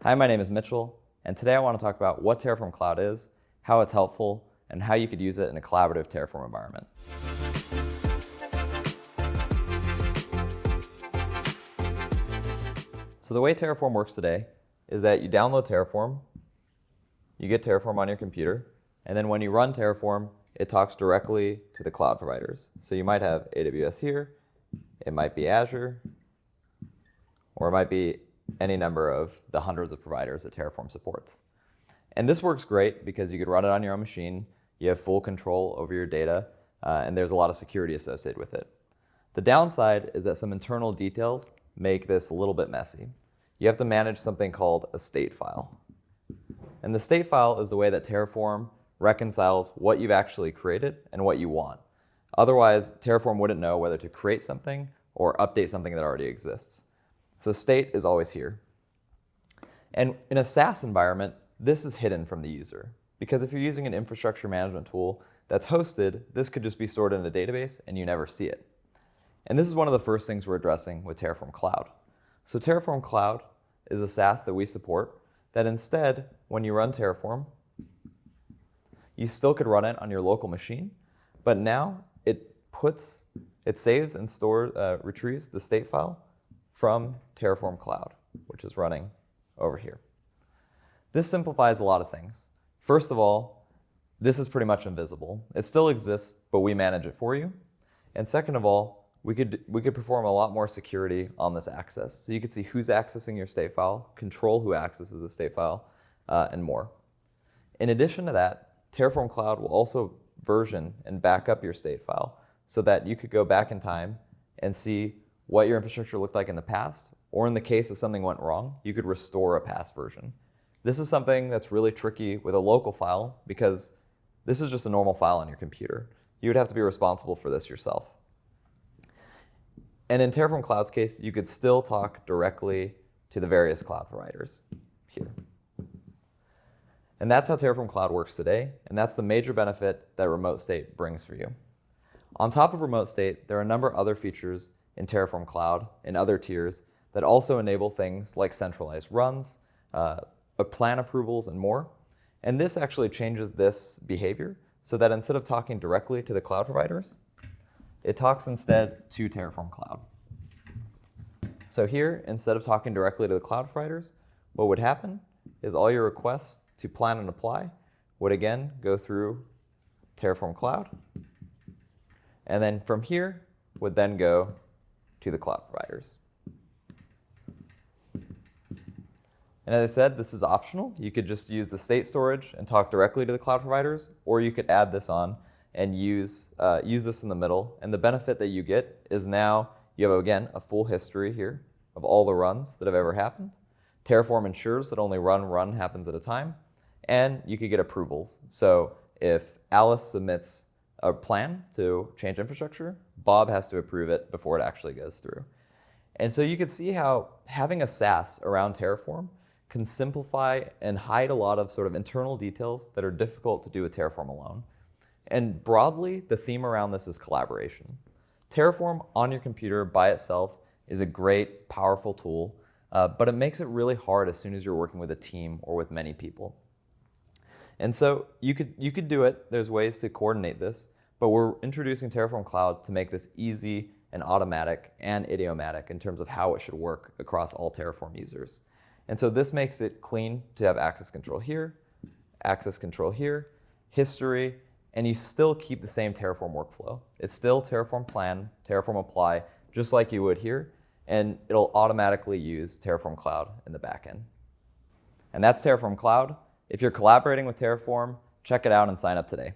Hi, my name is Mitchell, and today I want to talk about what Terraform Cloud is, how it's helpful, and how you could use it in a collaborative Terraform environment. So the way Terraform works today is that you download Terraform, you get Terraform on your computer, and then when you run Terraform, it talks directly to the cloud providers. So you might have AWS here, it might be Azure, or it might be any number of the hundreds of providers that Terraform supports. And this works great because you could run it on your own machine, you have full control over your data, and there's a lot of security associated with it. The downside is that some internal details make this a little bit messy. You have to manage something called a state file. And the state file is the way that Terraform reconciles what you've actually created and what you want. Otherwise, Terraform wouldn't know whether to create something or update something that already exists. So state is always here. And in a SaaS environment, this is hidden from the user. Because if you're using an infrastructure management tool that's hosted, this could just be stored in a database and you never see it. And this is one of the first things we're addressing with Terraform Cloud. So Terraform Cloud is a SaaS that we support that instead, when you run Terraform, you still could run it on your local machine, but now it saves and retrieves the state file from Terraform Cloud, which is running over here. This simplifies a lot of things. First of all, this is pretty much invisible. It still exists, but we manage it for you. And second of all, we could perform a lot more security on this access. So you could see who's accessing your state file, control who accesses the state file, and more. In addition to that, Terraform Cloud will also version and back up your state file so that you could go back in time and see what your infrastructure looked like in the past, or in the case that something went wrong, you could restore a past version. This is something that's really tricky with a local file because this is just a normal file on your computer. You would have to be responsible for this yourself. And in Terraform Cloud's case, you could still talk directly to the various cloud providers here. And that's how Terraform Cloud works today, and that's the major benefit that remote state brings for you. On top of remote state, there are a number of other features in Terraform Cloud and other tiers that also enable things like centralized runs, plan approvals, and more. And this actually changes this behavior so that instead of talking directly to the cloud providers, it talks instead to Terraform Cloud. So here, instead of talking directly to the cloud providers, what would happen is all your requests to plan and apply would again go through Terraform Cloud. And then from here would then go to the cloud providers. And as I said, this is optional. You could just use the state storage and talk directly to the cloud providers, or you could add this on and use this in the middle. And the benefit that you get is now you have, again, a full history here of all the runs that have ever happened. Terraform ensures that only one run happens at a time, and you could get approvals. So if Alice submits a plan to change infrastructure, Bob has to approve it before it actually goes through. And so you can see how having a SaaS around Terraform can simplify and hide a lot of sort of internal details that are difficult to do with Terraform alone. And broadly, the theme around this is collaboration. Terraform on your computer by itself is a great, powerful tool, but it makes it really hard as soon as you're working with a team or with many people. And so you could do it. There's ways to coordinate this, but we're introducing Terraform Cloud to make this easy and automatic and idiomatic in terms of how it should work across all Terraform users. And so this makes it clean to have access control here, history, and you still keep the same Terraform workflow. It's still Terraform plan, Terraform apply, just like you would here, and it'll automatically use Terraform Cloud in the backend. And that's Terraform Cloud. If you're collaborating with Terraform, check it out and sign up today.